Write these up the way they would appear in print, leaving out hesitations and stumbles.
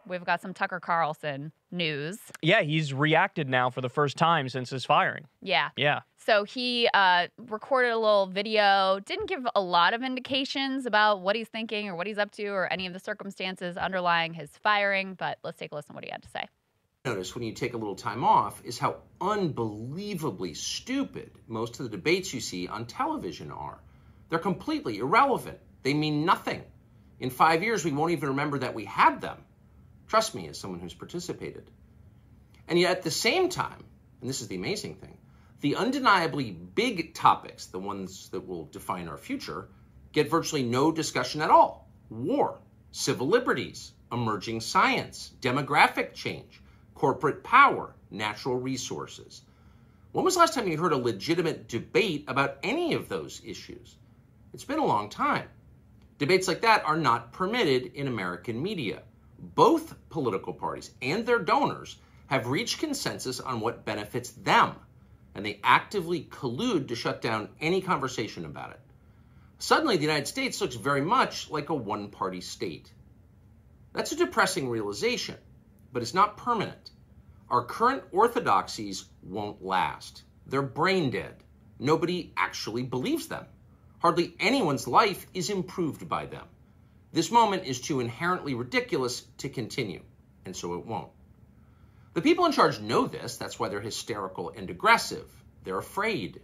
we've got some Tucker Carlson news. Yeah, he's reacted now for the first time since his firing. Yeah. Yeah. So he recorded a little video, didn't give a lot of indications about what he's thinking or what he's up to or any of the circumstances underlying his firing, but let's take a listen to what he had to say. Notice when you take a little time off is how unbelievably stupid most of the debates you see on television are. They're completely irrelevant. They mean nothing. In 5 years, we won't even remember that we had them. Trust me, as someone who's participated. And yet at the same time, and this is the amazing thing, the undeniably big topics, the ones that will define our future, get virtually no discussion at all. War, civil liberties, emerging science, demographic change, corporate power, natural resources. When was the last time you heard a legitimate debate about any of those issues? It's been a long time. Debates like that are not permitted in American media. Both political parties and their donors have reached consensus on what benefits them, and they actively collude to shut down any conversation about it. Suddenly, the United States looks very much like a one-party state. That's a depressing realization, but it's not permanent. Our current orthodoxies won't last. They're brain dead. Nobody actually believes them. Hardly anyone's life is improved by them. This moment is too inherently ridiculous to continue, and so it won't. The people in charge know this. That's why they're hysterical and aggressive. They're afraid.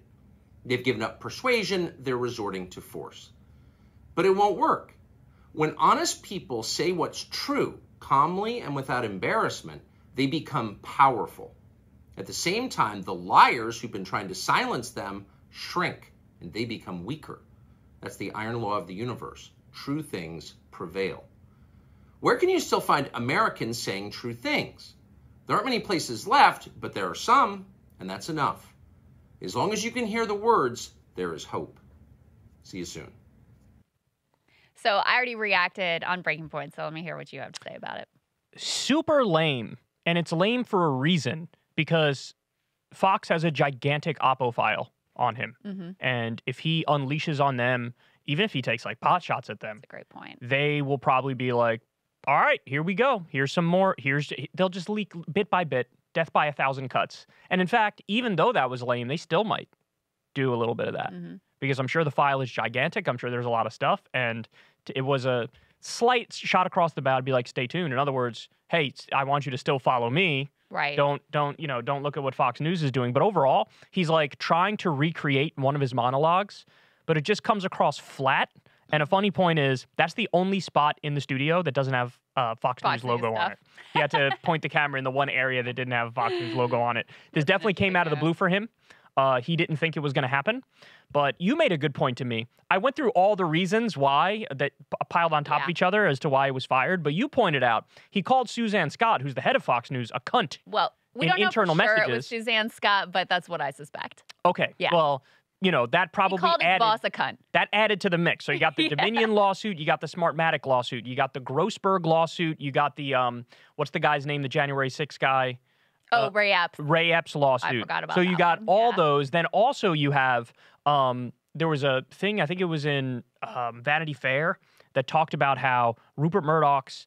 They've given up persuasion. They're resorting to force. But it won't work. When honest people say what's true, calmly and without embarrassment, they become powerful. At the same time, the liars who've been trying to silence them shrink, and they become weaker. That's the iron law of the universe. True things prevail. Where can you still find Americans saying true things? There aren't many places left, but there are some, and that's enough. As long as you can hear the words, there is hope. See you soon. So I already reacted on Breaking Point, so let me hear what you have to say about it. Super lame. And it's lame for a reason, because Fox has a gigantic Oppo file on him. Mm-hmm. And if he unleashes on them, even if he takes like pot shots at them, that's a great point. They will probably be like, all right, here we go. Here's some more. They'll just leak bit by bit, death by 1,000 cuts. And in fact, even though that was lame, they still might do a little bit of that. Mm-hmm. Because I'm sure the file is gigantic. I'm sure there's a lot of stuff. And it was a slight shot across the bow to be like, stay tuned. In other words, hey, I want you to still follow me. Right. Don't look at what Fox News is doing. But overall, he's like trying to recreate one of his monologues, but it just comes across flat. And a funny point is, that's the only spot in the studio that doesn't have Fox News logo on it. He had to point the camera in the one area that didn't have a Fox News logo on it. This definitely came out of the blue for him. He didn't think it was going to happen. But you made a good point to me. I went through all the reasons why that piled on top of each other as to why he was fired. But you pointed out he called Suzanne Scott, who's the head of Fox News, a cunt. Well, we don't know internal for sure messages. It was Suzanne Scott, but that's what I suspect. Okay. Yeah. Well, that probably he called his boss a cunt. That added to the mix. So you got the Dominion lawsuit, you got the Smartmatic lawsuit, you got the Grossberg lawsuit, you got the what's the guy's name, the January 6th guy? Ray Epps. Ray Epps lawsuit. I forgot about that. So you got all Yeah. those. Then also you have there was a thing, I think it was in Vanity Fair, that talked about how Rupert Murdoch's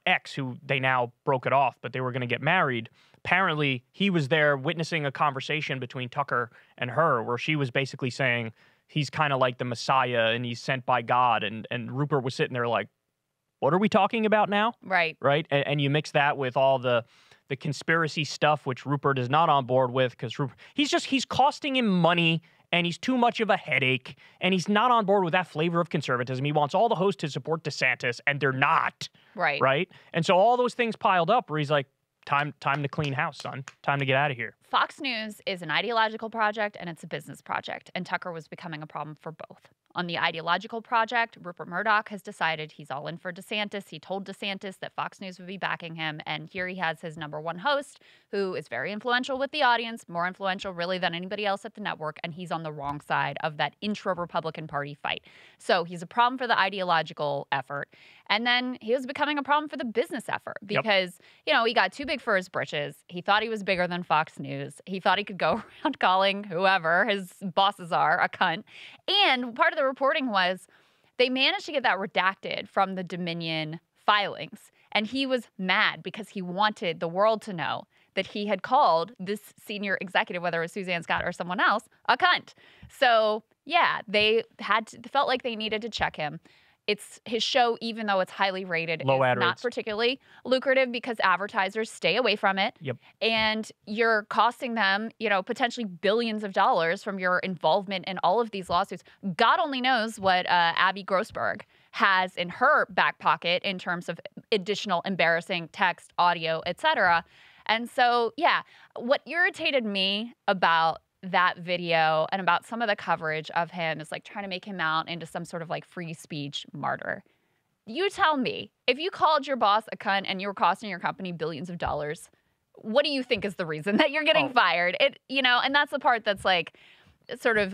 ex, who they now broke it off, but they were going to get married. Apparently, he was there witnessing a conversation between Tucker and her where she was basically saying he's kind of like the Messiah and he's sent by God. And Rupert was sitting there like, what are we talking about now? Right. Right? And you mix that with all the conspiracy stuff, which Rupert is not on board with because he's costing him money and he's too much of a headache and he's not on board with that flavor of conservatism. He wants all the hosts to support DeSantis and they're not. Right. Right? And so all those things piled up where he's like, Time to clean house, son. Time to get out of here. Fox News is an ideological project and it's a business project, and Tucker was becoming a problem for both. On the ideological project, Rupert Murdoch has decided he's all in for DeSantis. He told DeSantis that Fox News would be backing him, and here he has his number one host, who is very influential with the audience, more influential really than anybody else at the network, and he's on the wrong side of that intra-Republican Party fight. So he's a problem for the ideological effort, and then he was becoming a problem for the business effort because, he got too big for his britches. He thought he was bigger than Fox News. He thought he could go around calling whoever his bosses are a cunt. And part of the reporting was they managed to get that redacted from the Dominion filings. And he was mad because he wanted the world to know that he had called this senior executive, whether it was Suzanne Scott or someone else, a cunt. So yeah, they felt like they needed to check him. It's his show, even though it's highly rated, Low is ad not rates. particularly lucrative because advertisers stay away from it. Yep. And you're costing them, potentially billions of dollars from your involvement in all of these lawsuits. God only knows what Abby Grossberg has in her back pocket in terms of additional embarrassing text, audio, etc. And so, yeah, what irritated me about that video and about some of the coverage of him is like trying to make him out into some sort of like free speech martyr. You tell me, if you called your boss a cunt and you were costing your company billions of dollars, what do you think is the reason that you're getting fired? And that's the part that's like sort of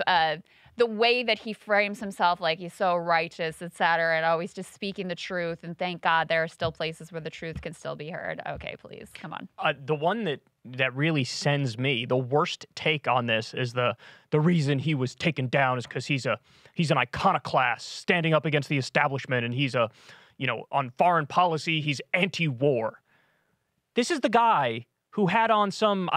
the way that he frames himself, like he's so righteous, et cetera, and always just speaking the truth. And thank God there are still places where the truth can still be heard. Okay, please, come on. The one that really sends me, the worst take on this is the reason he was taken down is because he's an iconoclast standing up against the establishment, and he's on foreign policy, he's anti-war. This is the guy who had on some,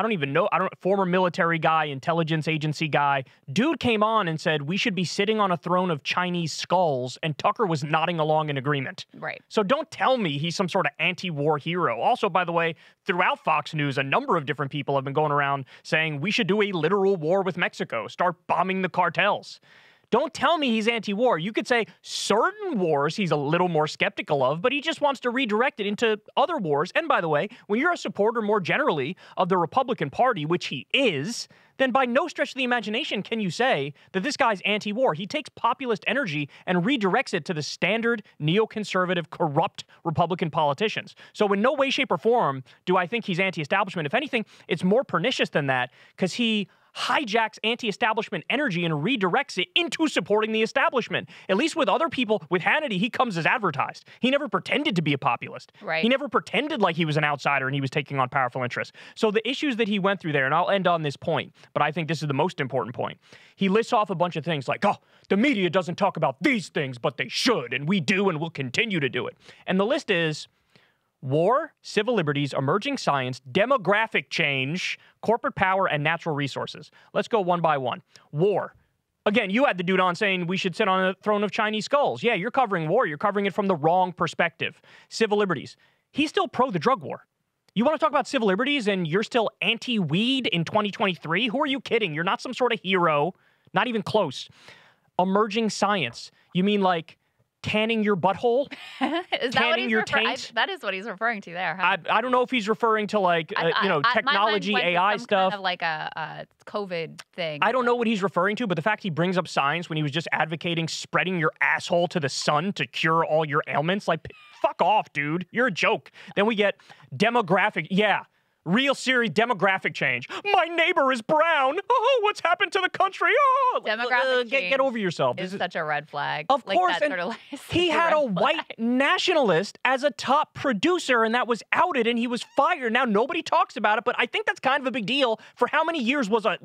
former military guy, intelligence agency guy. Dude came on and said, we should be sitting on a throne of Chinese skulls, and Tucker was nodding along in agreement. Right. So don't tell me he's some sort of anti-war hero. Also, by the way, throughout Fox News, a number of different people have been going around saying we should do a literal war with Mexico, start bombing the cartels. Don't tell me he's anti-war. You could say certain wars he's a little more skeptical of, but he just wants to redirect it into other wars. And by the way, when you're a supporter more generally of the Republican Party, which he is, then by no stretch of the imagination can you say that this guy's anti-war. He takes populist energy and redirects it to the standard neoconservative, corrupt Republican politicians. So in no way, shape, or form do I think he's anti-establishment. If anything, it's more pernicious than that because he hijacks anti-establishment energy and redirects it into supporting the establishment. At least with other people, with Hannity, he comes as advertised. He never pretended to be a populist. Right. He never pretended like he was an outsider and he was taking on powerful interests. So the issues that he went through there, and I'll end on this point, but I think this is the most important point. He lists off a bunch of things like, the media doesn't talk about these things, but they should, and we do, and we'll continue to do it. And the list is war, civil liberties, emerging science, demographic change, corporate power, and natural resources. Let's go one by one. War. Again, you had the dude on saying we should sit on a throne of Chinese skulls. Yeah, you're covering war. You're covering it from the wrong perspective. Civil liberties. He's still pro the drug war. You want to talk about civil liberties and you're still anti-weed in 2023? Who are you kidding? You're not some sort of hero. Not even close. Emerging science. You mean like tanning your butthole? Is that tanning what he's your taint? That is what he's referring to there, huh? I don't know if he's referring to like, technology, my mind went to AI some stuff. kind of like a COVID thing. I don't know what he's referring to, but the fact he brings up science when he was just advocating spreading your asshole to the sun to cure all your ailments, like, fuck off, dude. You're a joke. Then we get demographic. Yeah. Real serious demographic change. My neighbor is brown. Oh, what's happened to the country? Oh, Demographic change get over yourself. Is such a red flag. Of like course, that and sort of like, he had a white nationalist as a top producer, and that was outed, and he was fired. Now nobody talks about it, but I think that's kind of a big deal. For how many years was a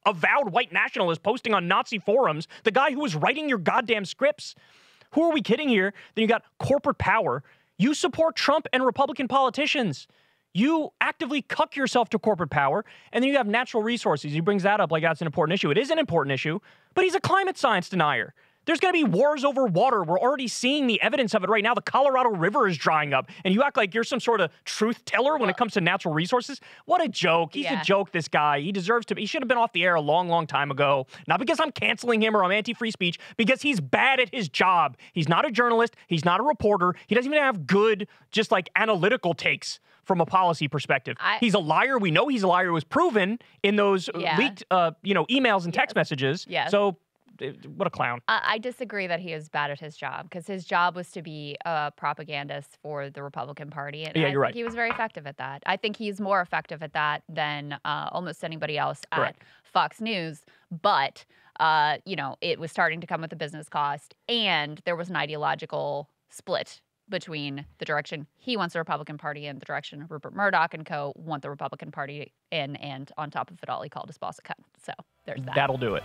avowed white nationalist posting on Nazi forums, the guy who was writing your goddamn scripts? Who are we kidding here? Then you got corporate power. You support Trump and Republican politicians. You actively cuck yourself to corporate power, and then you have natural resources. He brings that up like that's an important issue. It is an important issue, but he's a climate science denier. There's going to be wars over water. We're already seeing the evidence of it right now. The Colorado River is drying up, and you act like you're some sort of truth teller when it comes to natural resources. What a joke. He's a joke, this guy. He deserves to be. He should have been off the air a long, long time ago. Not because I'm canceling him or I'm anti-free speech, because he's bad at his job. He's not a journalist. He's not a reporter. He doesn't even have good, just like analytical takes from a policy perspective. He's a liar. We know he's a liar. It was proven in those leaked, emails and text messages. Yes. So what a clown. I disagree that he is bad at his job, because his job was to be a propagandist for the Republican Party. And I you're right. think he was very effective at that. I think he's more effective at that than almost anybody else at Fox News. But, it was starting to come with a business cost, and there was an ideological split between the direction he wants the Republican Party and the direction Rupert Murdoch and co. want the Republican Party in, and on top of it all, he called his boss a cunt. So there's that. That'll do it.